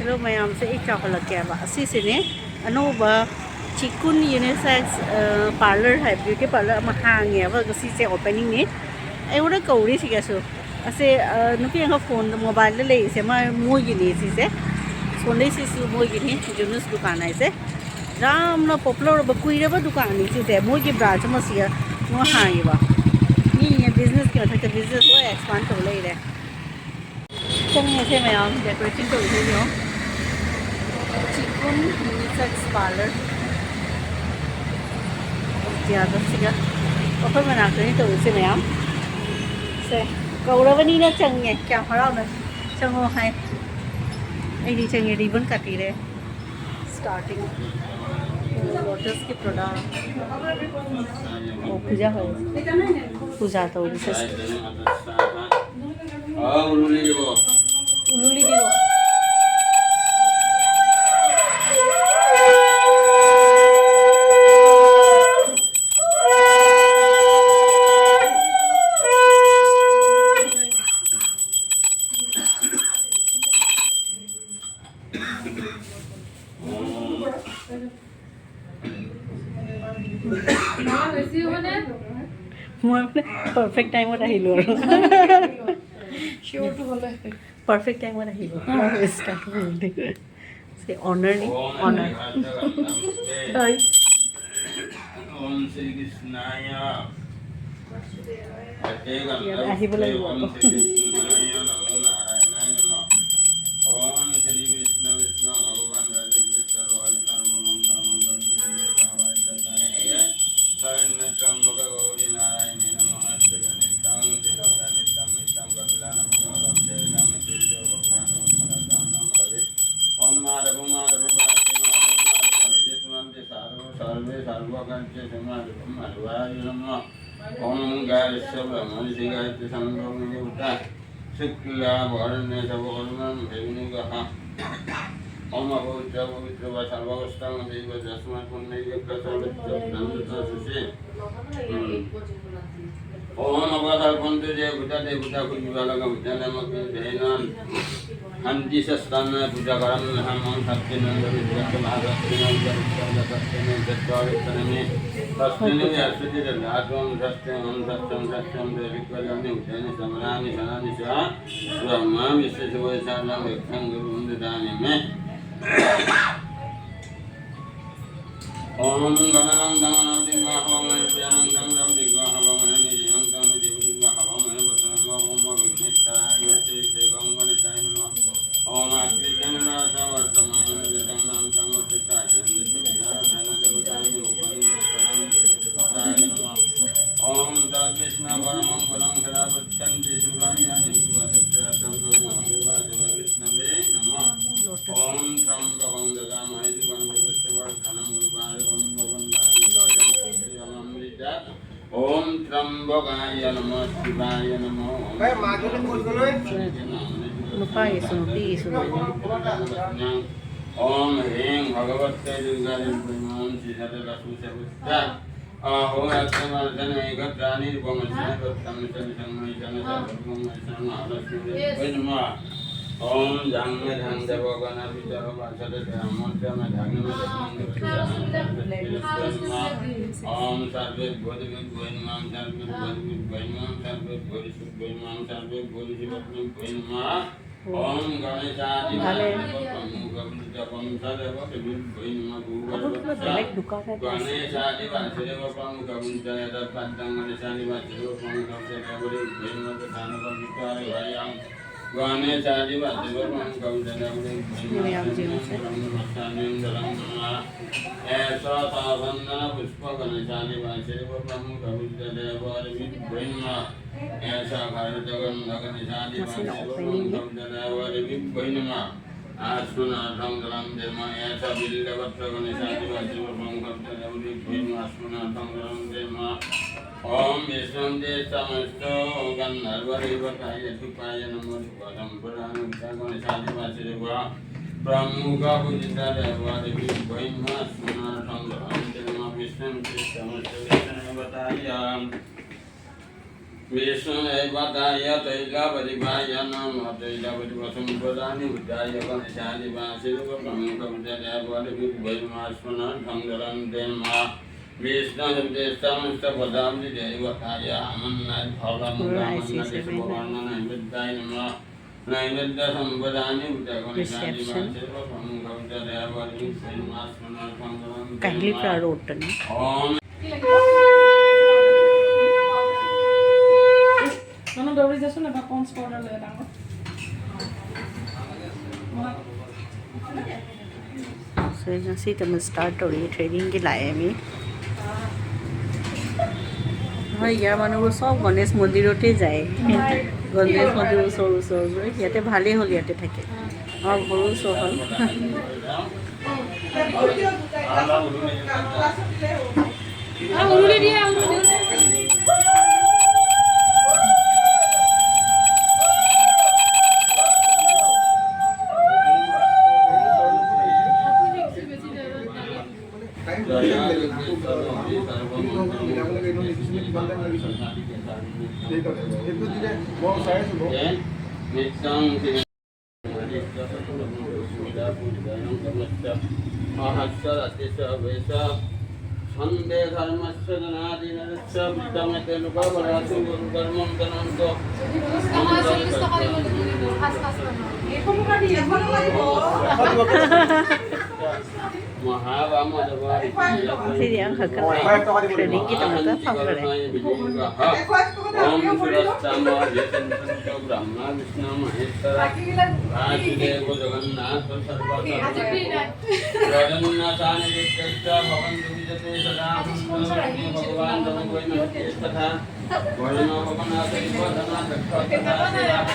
Hello mayam se ek chocolate ke ba asi se ne anoba chikun unisex parlor hai beauty parlor ma hang ya ba si se opening ne ai ora ko ri si ga so ase nu pi nga phone mobile le se ma mo gi ni si se phone le si mo gi ni junus dukan ai se ram na popular ba kui re ba dukan ni si se mo gi branch ma si ya mo hang yi ba ni ye business ke ta business wo expand to le de चंग ऐसे मैं आम decoration कर रही हूँ chicken unisex parlour ज़्यादा सीगा और मैं ना कहीं तो उसे मैं आम से कौरवनी ना चंगे क्या हराओ ना चंगो है ऐडी चंगे रिबन काटी रहे स्टार्टिंग लोटस के प्रोडक्ट वो पूजा हो पूजा तो उसे उलुली दिबो মই পারফেক্ট টাইমত আহিলো আৰু perfect time when I hear say honor ni honor hi Om Shri Krishnaya ahi bolai Om Shri Krishnaya Namo Narayanaya Namo Om Shri Vishnu Vishnu Bhagavan Radha Krishna Hari Sarva Mangala Mangala Jaya Savai Sataya Saranatam Bhagavati Gauri Narayane Namaha Srinitam Devata Nitam Nitam Gadlanam Galam Devam Nitya Bhagavan Namadanam Hari Om Madhavam Madhavam सर्वे सर्वकर्ते समाधि नमः ओम गायस्य ब्रह्मणि गायत्री संगमनि उता शुक्ला वरण्य सबकर्मं देवनिगः ओम पवित्र पवित्र व सर्ववस्थां देव तस्मात् पुण्यस्य प्रसादस्य ओम अवसर्पन्ते जय बुद्धा देवता कुलवालकं जनमके धेनान् हंति सस्तान पूजा करम हम सत्यनंद विद्वत महासत्यनंद सत्यनंद सत्यवादितनमे तस्मिन् अस्ति ददातुं सत्यं सत्यं सत्यं देविकलमि उदयनि समरानि सनानि च ब्रह्म विश्वसवैसालं व्यक्तं गुरुं ददामि मे ओम गणनं गणनं दिग्वाहवमय प्रियनं गं दिग्वाहवमय निजं गं दिग्वाहवमय वसनं ओम विघ्नेश्वराय ते गंगणिताय नमः ओम कृष्णराज वर्तमान जगं नाम समर्पिताय नमः ओम तद्विष्णु परमं पदं सदा पृच्छन्ति शिवायानि वदत्रातं विष्णवे नमः ओम त्र्यंबकं ददामहे शिवं पुष्टिवर्धनं उर्वारुकं भवन्दामृता ओम त्र्यंबकाय नमः शिवाय नमः lupa ya sunupi ओम ह्रीं भगवते दुर्गायै नमः श्रीहरि लक्ष्मीसहस्रा ओम अक्षमर्धन एकत्राणि रूपमस्यागतं नमः ओम जंग धंग देवगण विजय वासद धर्मोद्यम धर्म ओम सर्वे भूत विद्वैन्मां सर्वे भूत विद्वैन्मां सर्वे भूत विद्वैन्मां सर्वे भूत विद्वैन्मां ओम गणेशादि प्रमुखं सदैव विद्वैन्मां गणेशादि वासुदेव प्रमुखं जयद पद्मं गणेशादि वासुदेव प्रमुखं सदैव विद्वैन्मां तथानकं विद्वारिवायां गणेशादि वासुदेव प्रमुखं सदैव विद्वैन्मां ऐसा सावंदन पुष्प गणेशादि वासुदेव प्रमुखं सदैव विद्वैन्मां ऐसा भारत गणेशादि वासुदेव प्रमुखं सदैव विद्वैन्मां आश्वनाथं दलं धर्म ऐसा बिल्लवत्र गणेशादि वासुदेव प्रमुखं सदैव विद्वैन्मां आश्वनाथं दलं धर्म ओम विष्णुंदे समस्तो गंधर्वदेवताय सुपाय नमो पदं पुराणं गणेशादि वासुदेव प्रमुख पूजिता देवादि विद्वैन्मां आश्वनाथं दलं धर्म विष्णुंदे समस्तो गणेशादि विष्णुदेवताय तैलपरिभाय नमः तैलपरिवसुम्पदानि बुद्धाय गणेशानि वासिरुपप्रमुखविद्यादेवादिभिर्भैर्मास्मनर्धङ्गरन्ते मा विष्णुदेवतामस्तपदाब्दि देवताय अमन्नाय फलमुदामन्नतिशुभवर्णनैवेद्याय नमः नैवेद्यसम्पदानि बुद्धगणेशानि वासिरुपप्रमुखविद्यादेवादिभिर्भैर्मास्मनर्धङ्गरन्ते काहिली फ्लावर ओटनी ओम Mana dori jasu na ba pons powder le dango. सो यहाँ से तब स्टार्ट हो रही है ट्रेनिंग के लाए আমি হয় ইয়াৰ মানুহবোৰ চব গণেশ মন্দিৰতে যায় গণেশ মন্দিৰৰ ওচৰবোৰ ইয়াতে ভালেই হ'ল ইয়াতে থাকে আমাৰ ঘৰৰ ওচৰ হ'ল Urule dia, urule. Sande dharmasya ganadinarasya vitamete lukavarasu gurkarmam tananto Mahavamadavari Jadi yang hakkat training kita mata fakir Om Surastama Yatantanto Brahma Vishnu Maheshwara Vasudeva Jagannatha Sarvasarva Jagannatani Vikyasya Bhavantu Vijate Sada Bhagavan Ramagoyna Vikyastha Varna Bhavanatha Ivadana Dakhatana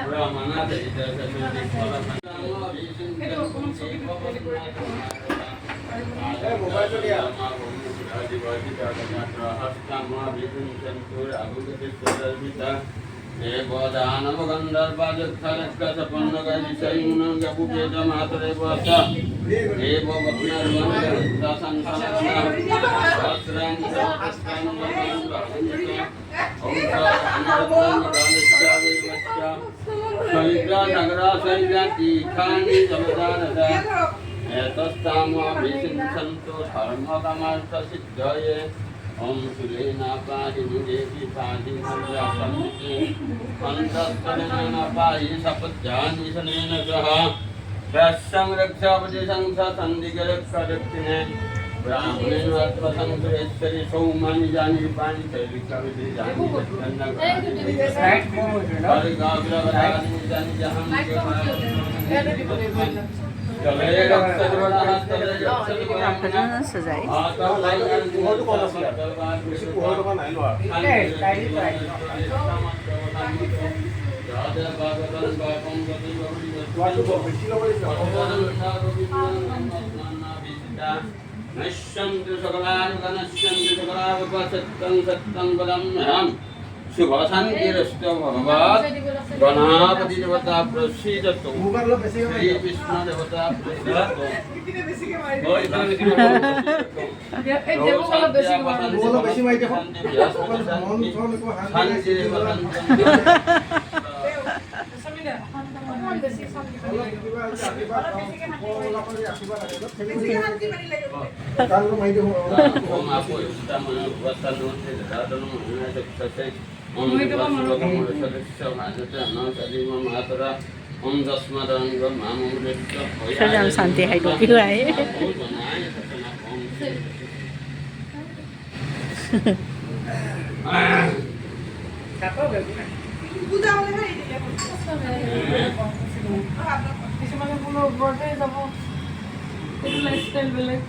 Brahmanatha Ijasa Sudi Phalamana Etastama visinsanto dharmakamartha siddhaye Om Sulena Padi Mudevi Padi Murya Samiti Antastalena Padi Sapajani Sanena Saha Rasam Rakshapati Sangsa Sandigarakha Daktine Brahmanin Vatva Sangsureshwari Saumani Jani Pani Chailika Vidi Jani Jani Gagra Vadani Jani Jaham आपका सजाए नश्यन्तु सकलानुगनश्यन्तु सकलावपसत्तं सत्तं वदाम्यहम् शुभशान्तिरस्तु भगवत् गणापति देवता प्रसीदतु श्री विष्णु देवता प्रसीदतु Sedang santai hai kopi lai. কিছুমানে কোনো ঘৰতে যাব সেইটো lifestyle বেলেগ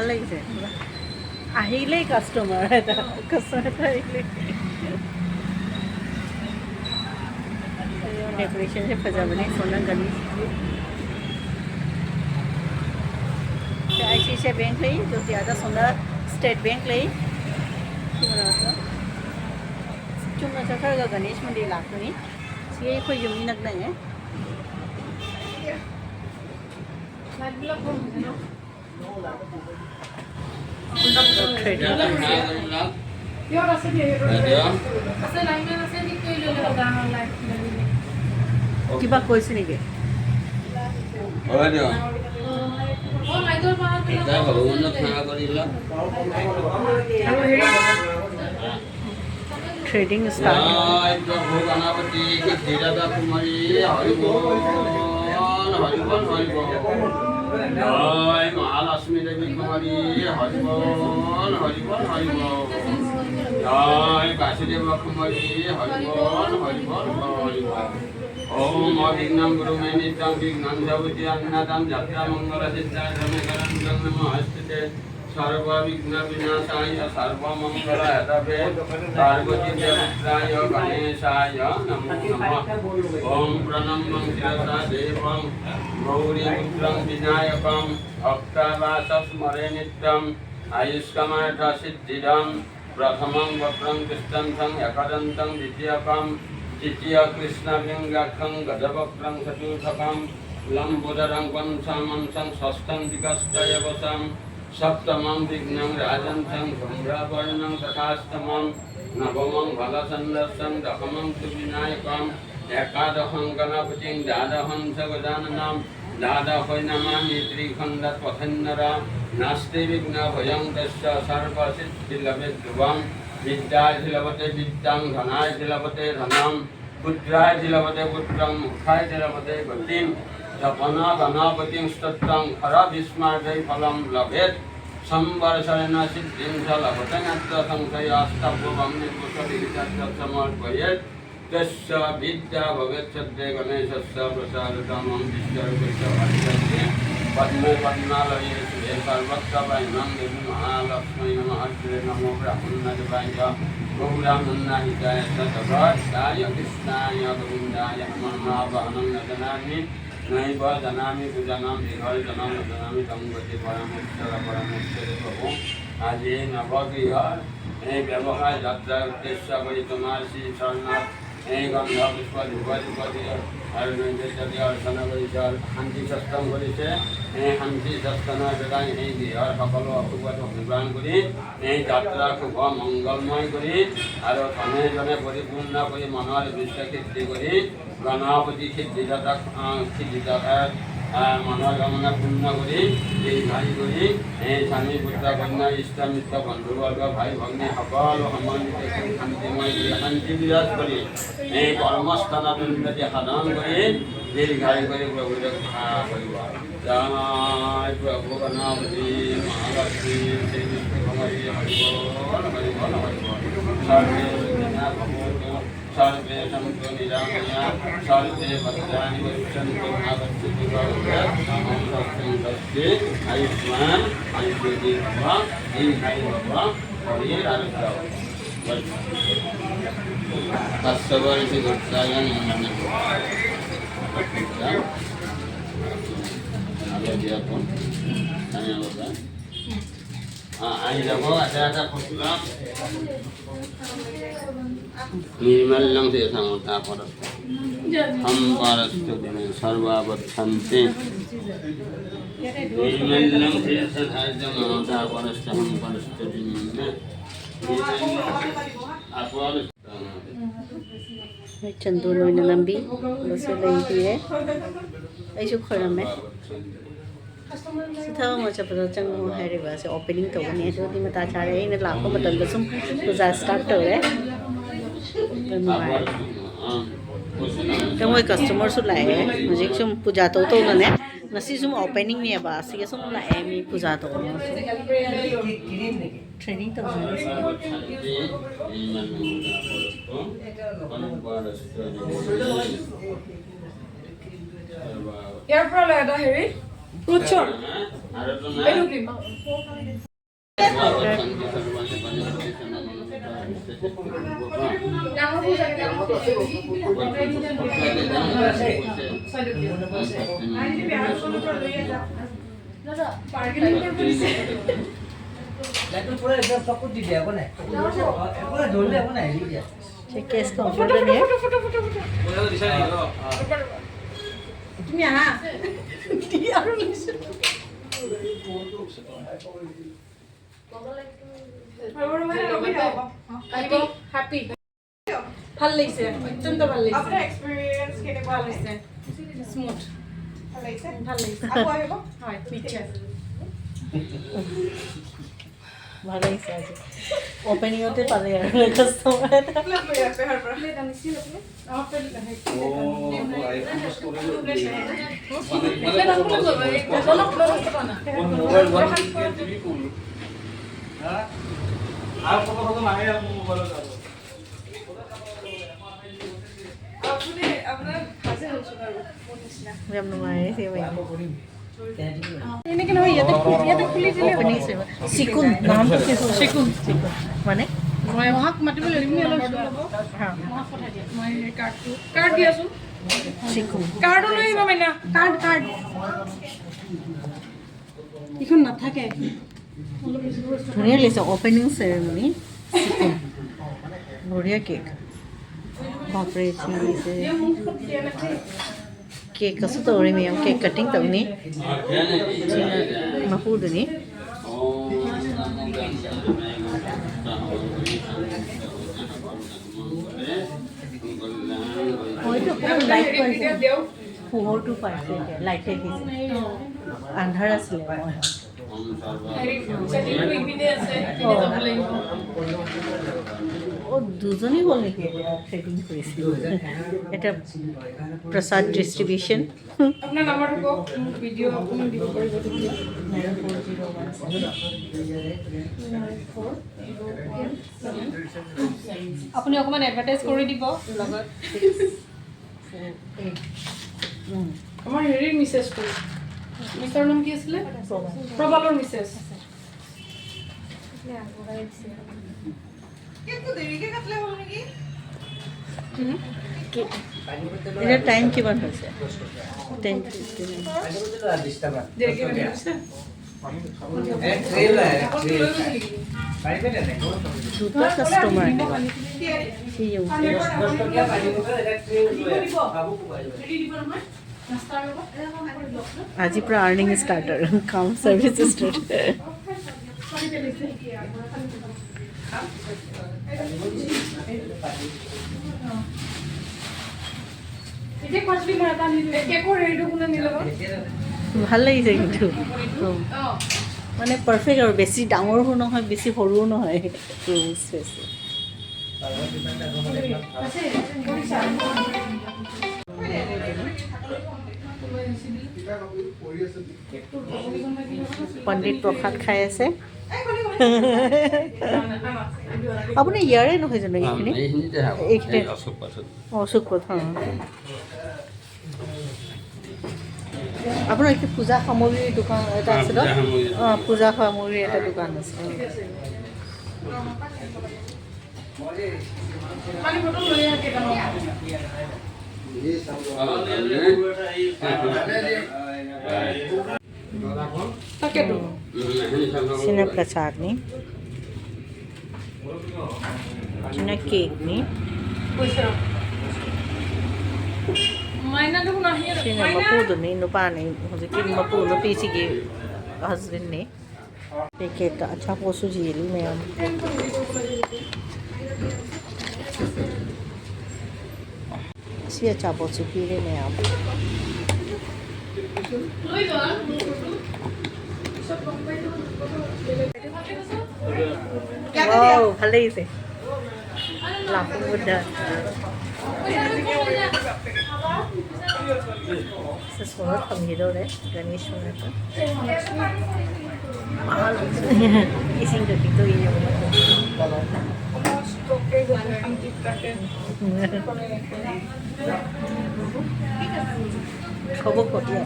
ভাল লাগিছে আহিলেই কাষ্টমাৰ এটা আহিলে डेकोरेशन से सजावट सोना गणेश ICICI बैंक ली जो ज़्यादा सोना स्टेट बैंक ली चुम्मा चखर का गणेश मंदिर लाखनी ये कोई यूमी नग नहीं है কিবা কৈছে নেকি ट्रेडिंग स्टार्ट महालक्ष्मी देवी कुमारी हरिबोल हरिबोल हरिबोल जय वासुदेव कुमारी हरिबोल हरिबोल हरिबोल ओम अभिज्ञान गुरु में नित्यं विघ्नं जवति अन्नदान यात्रा मंगल सिद्धाय समेकरं नमस्ते सर्व विघ्न विनाशाय सर्व मंगल हेतवे पार्वती देवताय गणेशाय नमो नमः ओम प्रणम्यं शिरसा देवं गौरी पुत्रं विनायकं भक्तवास स्मरे नित्यं आयुष्कमायठ सिद्धिदं प्रथमं वक्रं कृष्णं एकदन्तं द्वितीयकं द्वितीय कृष्णलिङ्गकं गजवक्त्रं चतुर्थकं लम्बोदरं पंचमं षष्ठं दिगस्तयवसं सप्तमं विघ्नं राजन्तं शुभ्रवर्णं तथाष्टमं नवमं फलसन्दस्सं दशमं तु विनायकं एकादशं गणपतिं द्वादशं च गजाननं द्वादशै नमामि त्रिखण्डपथन्नर नास्ति विघ्नभयं तस्य सर्वसिद्धिलभे ध्रुवं विद्याधिलभते विद्यां धनाधिलभते धनं पुत्राधिलभते पुत्रं मुखाधिलभते गतिं जपना गणापतिं स्तोत्रं खरविस्मार्गै फलं लभेत् संवर्षेण सिद्धिं च लभते नत्र संशयास्तभुवं निर्कुशलिहितस्य समर्पयेत् तस्य विद्या भवेत् सद्ये गणेशस्य प्रसादतमं विश्वरूपस्य भक्तस्य पद्मे पद्मालये सुधे सर्वत्र वैनं देवी महालक्ष्मी नमः श्री नमो ब्रह्मण्यदेवाय गौरामन्नाहिताय सतभक्ताय कृष्णाय गोविन्दाय नमः वहनं न जानामि नैव जानामि पूजनं विहर जनं न जानामि तं गति परमेश्वर परमेश्वरी प्रभु আজি নবগৃহ এই ব্যৱসায় যাত্ৰা উদ্দেশ্য কৰি তোমাৰ শ্ৰী চৰণত এই গন্ধ পুষ্প ধূপ ধূপ দিয়ে আৰু নৈবেদ্য দিয়ে অৰ্চনা কৰিছে আৰু শান্তি সষ্টম কৰিছে এই শান্তি সষ্টনৰ দ্বাৰা এই গৃহৰ সকলো অশুভটো নিবাৰণ কৰি এই যাত্ৰা শুভ মংগলময় কৰি আৰু ধনে জনে পৰিপূৰ্ণ কৰি মনৰ উদ্দেশ্য সিদ্ধি কৰি গণপতি সিদ্ধিদাতাক সিদ্ধিদাতাৰ মনৰ কামনা পূৰ্ণ কৰি এই ভাই কৰি এই স্বামী পুত্ৰ কন্যা ইষ্ট মিত্ৰ বন্ধুবৰ্গ ভাই ভগ্নী সকলো সমন্বিত শান্তিময় কৰি শান্তি বিৰাজ কৰি এই কৰ্মস্থানত উন্নতি সাধন কৰি দীৰ্ঘায়ু কৰি প্ৰভু ৰক্ষা কৰিব জয় প্ৰভু গণপতি মহালক্ষ্মী শ্ৰী কুমাৰী হৰিবল হৰিবল হৰিবল সৰ্বে सर्वे सन्तु निरामया सर्वे भद्राणि पश्यन्तु मा कश्चित् दुःखं तस्यै आयुष्मान आयुष्यति भव दीर्घायु भव हरिरारोग्य तस्य वर्षि गोत्साय नमः आगे दिया फोन आने वाला आई जब ada khutbah निर्मलं से समता परस्त हम परस्त दिन सर्वावच्छन्ति निर्मलं से सधार्य ममता परस्त हम परस्त दिन चंदू लोन लंबी बस लेंगी है ऐसे खड़ा में सिथा मचपदा चंगो हैरेबा से ओपनिंग तौबनी है जोदी मता चारे इन लाखो मतन बसुम पूजा स्टार्ट तौरे तो मोय कस्टमर सु लाए मुझे सुम पूजा तो नने नसी सुम ओपनिंग ने बा सिगे सुम लाए मी पूजा तो ट्रेनिंग तो यार पर लादा हेरी Fruitsor. আৰু তো এইটো ক্ৰীম। কেছ কমপ্লিট দিয়ে তুমি আহা আৰু লৈছো হ্যাপি ভাল লাগিছে অত্যন্ত ভাল লাগিছে আপোনাৰ এক্সপেৰিয়েন্স কেনেকুৱা ভাল হৈছে হৈছে স্মুথ ভাল লাগিছে ভাল লাগিছে আকৌ আহিব হয় নিশ্চয় ভাল লাগিছে আজি অপেনিঙতে পালে আৰু কাষ্টমাৰ এটা প্লেট লৈ আছে হৰ পৰা প্লেট আনিছিল আপুনি অঁ প্লেট আপুনি আপোনাৰ ভাজে হৈছো আৰু মোৰ নিচিনা যাম নোৱাৰে এনেকৈ নহয় ইয়াতে খুলি দিলে অপেনিং চিকুন নামটো কি চিকুন মানে মই মহাক মাতিব লাগিব অলপ মহাক পঠাই দিয়া মই কাৰ্ডটো কাৰ্ড দিয়াচোন চিকুন কাৰ্ডো লৈ আহিব মাইনা কাৰ্ড কাৰ্ড এইখন নাথাকে ধুনীয়া লাগিছে অপেনিং চেৰেমনি চিকুন বঢ়িয়া কেক बापरे चीज़ केक कसं तवरी मी केक कटिंग तवनी मपूडनी लाइट পোহৰটো পাইছে লাইটে দিছে আন্ধাৰ আছিলে দুজনী হ'ল নেকি ট্ৰেডিং কৰিছিল এটা প্ৰসাদ ডিষ্ট্ৰিবিউশ্যন আপোনাৰ নাম্বাৰটো কওক ভিডিঅ' অকণমান দিব পাৰিব আপুনি অকণমান এডভাৰটাইজ কৰি দিব লগত আমাৰ হেৰিৰ মিছেছটো মিছৰ নাম কি আছিলে প্ৰবালৰ মিছেছ কেকটো দেৰিকে কাটলে হ'ল নেকি এতিয়া টাইম কিমান হৈছে 10:15 দেৰিকে কাটিছে দুটা কাষ্টমাৰ সি আজিৰ পৰা আৰ্নিং ষ্টাৰ্টাৰ কাম চাৰ্ভিচ ষ্টাৰ্ট এতিয়া কষ্টলি মই এটা নিলো কেকৰ হেৰিটো কোনে নিলে ভাল লাগিছে কিন্তু মানে পাৰফেক্ট আৰু বেছি ডাঙৰো নহয় বেছি সৰুও নহয় ৰুম স্পেচ পণ্ডিত প্ৰসাদ খাই আছে আপুনি ইয়াৰে নহয় জানো এইখিনি এইখিনি অশোক পথ আপোনাৰ এইটো পূজা সামগ্ৰীৰ দোকান এটা আছে ন অঁ পূজা সামগ্ৰীৰ এটা দোকান আছে చిన్న ప్రసాద్ని చిన్న కేక్ని చిన్న మపూదుని నుపాని హꯧꯖꯤꯛꯀꯤ మꯄꯨ ꯅꯨꯄꯤꯁꯤꯒꯤ ꯍꯁꯕꯦꯟꯅꯤ ꯄꯦꯀꯦꯠꯇ ꯑꯆꯥꯄꯣꯠꯁꯨ ꯌꯦꯜꯂꯤ ꯃꯌꯥꯝ ꯁꯤ ꯑꯆꯥꯄꯣꯠꯁꯨ ꯄꯤꯔꯦ ꯃꯌꯥꯝ Wow, ভাল লাগিছে লাফিং Buddha sesuatu pemhiduran Ganesh mereka mahal ising gitu ini শান্তিত ৰাখে হ'ব দিয়া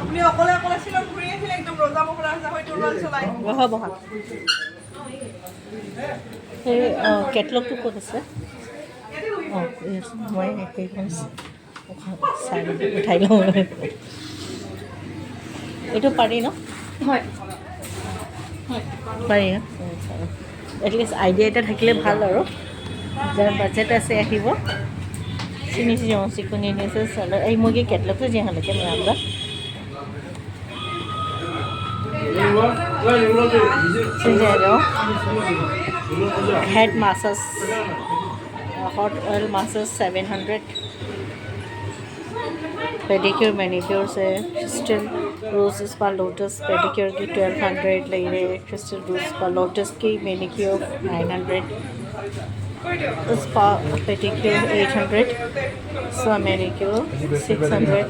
আপুনি অকলে অকলে শ্বিলং ঘূৰি আহিলে একদম ৰজা মহৰা হয়তো উৰাল চলাই বহা বহা সেই কেটলগটো ক'ত আছে অঁ মই সেইখন চাই উঠাই লওঁ এইটো পাৰি ন হয় পাৰি ন এটলিষ্ট আইডিয়া এটা থাকিলে ভাল আৰু যাৰ বাজেট আছে আহিব চিনিছিলো চিকুনি নিছে চালো এই মুগি কেটলগটো যে হালকে মেৰামদা head massage hot oil massage 700 pedicure manicure से crystal rose spa lotus pedicure की 1200 ले रहे crystal rose spa lotus की manicure 900 spa pedicure 800 spa manicure 600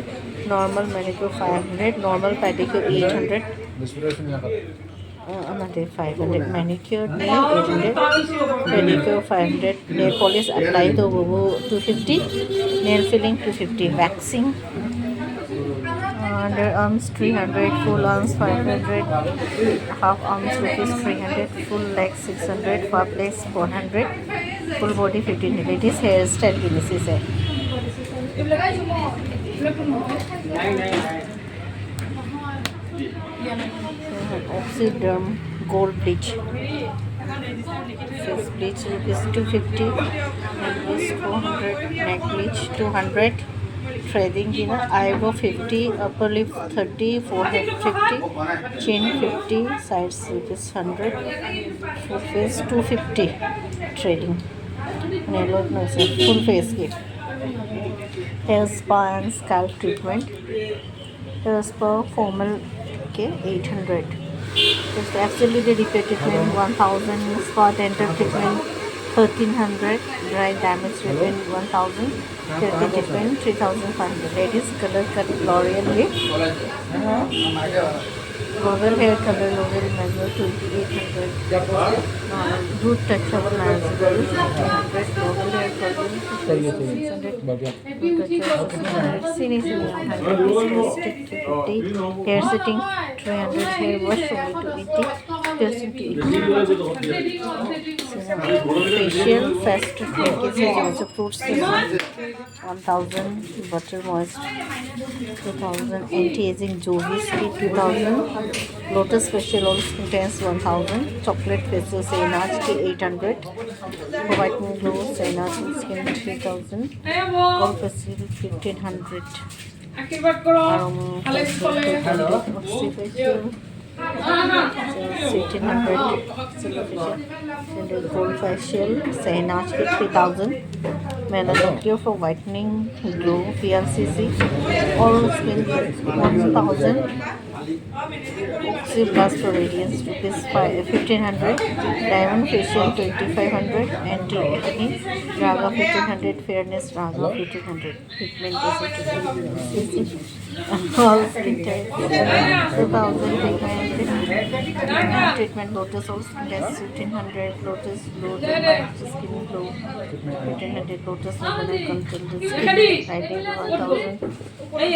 normal manicure 500 normal pedicure 800 another 500 manicure nail 800 pedicure 500 nail polish apply तो वो 250 nail filling 250 waxing underarms 300 full arms 500 half arms rupees 300 full legs 600 half legs 400 full body 1500 it is hairstyle की मिसेस है Oxyderm gold bleach face bleach rupees 250 neck bleach 400 neck bleach 200 threading की ना eyebrow 50 upper lip 30 forehead 50 chin 50 sides rupees 100 full face 250 threading nail art no sir full face key hair spa and scalp treatment hair spa formal K 800 just absolutely repair treatment 1000 spa dental treatment 1300 dry damage treatment 1000 therapy treatment 3500 ladies color cut L'Oreal with L'Oreal hair color L'Oreal manual 2800 root touchable manageable 300 L'Oreal hair color 600 Cine 100 stick 250 hair setting 300 hair wash from 280 piercing to 80 facial fast treatment is also fruits 1000 butter moist 2000 anti-aging Jovis 2000 lotus facial oil intense 1000 chocolate facial Sainaj ki 800 whitening glow Sainaj skin 3000 all facial 1500 আশীর্বাদ করো ভালো চলে Oxy facial 1800 silver facial gold facial Sainaj ki 3000 Melanocure for whitening glow PLCC all skin 1000 Oxy Plus for radiance rupees 1500 diamond facial 2500 anti-acne Raga 1500 fairness Raga 1500 pigmentation all skin type 2000 treatment lotus all skin type 1500 lotus glow skin glow 1500 lotus control the skin lighting 1000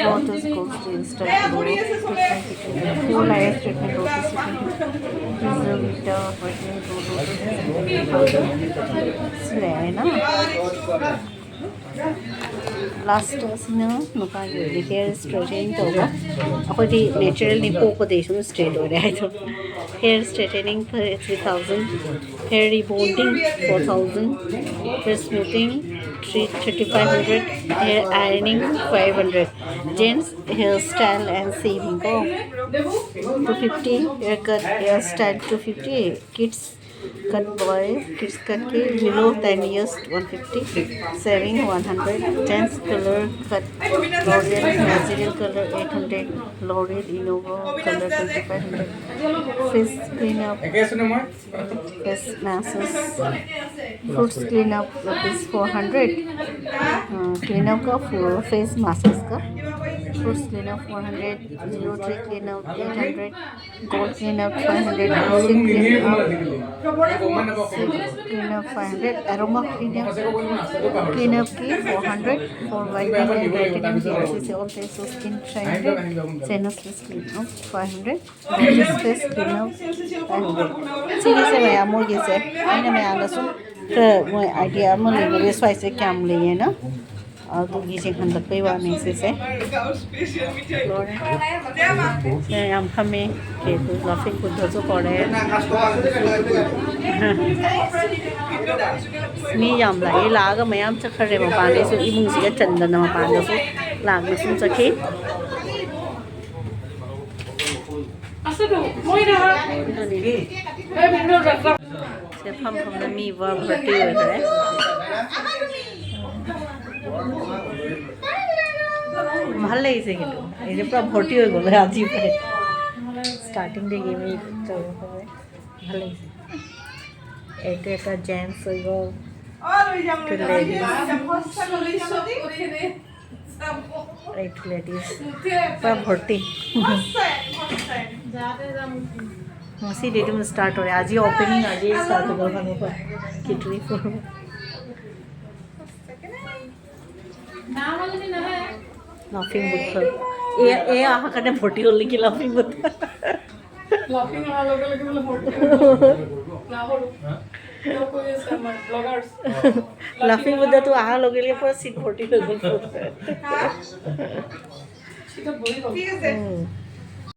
lotus goes to instant glow treatment full eyes treatment lotus preserve vita whitening glow lotus slay na last asina nuka hair straightening toga akodi natural ni popo desu straight ho raha hai hair straightening for 3000 hair rebonding 4000 hair smoothing 3500 hair ironing 500 gents hairstyle and shaving ko 250 haircut hairstyle 250 kids cut boy kids cut ke below 10 years 150 saving 100 gents color cut L'Oreal natural color 800 L'Oreal Innova color 2500 face clean up face masses fruits clean up rupees 400 clean up का face masses का fruits clean up 400 zero tree clean up 800 gold clean up 500 housing clean up Cleanup 500, aroma cleanup key 400, for whitening and brightening glasses, all face of skin 500, Xenospace cleanup 500, gorgeous face cleanup 500. Series है मैं आमों के से, इन्हें मैं आना सुन, तो मैं idea आमों ले मेरे स्वाइस से क्या हम लेंगे ना, और तो ये चीज़ हम तक पे वाने से हम हमें के तो लाफिंग कुछ तो पड़े मी यम ला ये लागा मैं हम चक्कर रे मपाने से इमुंग सी का चंदन मपाने से लाग में सुन सके असलो मोई रहा मैं विंडो रख से हम मी वर्ब भर्ती हो रहा है ভাল লাগিছে কিন্তু এই যে পুরা ভর্তি হয়ে গেল আজি পরে স্টার্টিং থেকে গেমে চলে হবে ভাল লাগিছে এটা একটা জেন্টস হই গো এইট লেডিস পুরা ভর্তি मसी डेट में स्टार्ट हो रहा है आज ही ओपनिंग आज ही स्टार्ट हो गया खाने पर किटरी फॉर लाफिंग बुद्ध ए आहा कने भोटी होली की लाफिंग बुद्ध लाफिंग आ लोग लगे मतलब फोटो लाहौर लोग को ये सब ब्लॉगर्स लाफिंग बुद्ध तो आहा लोग लिए पूरा सीट भोटी हो गई सीधा बोली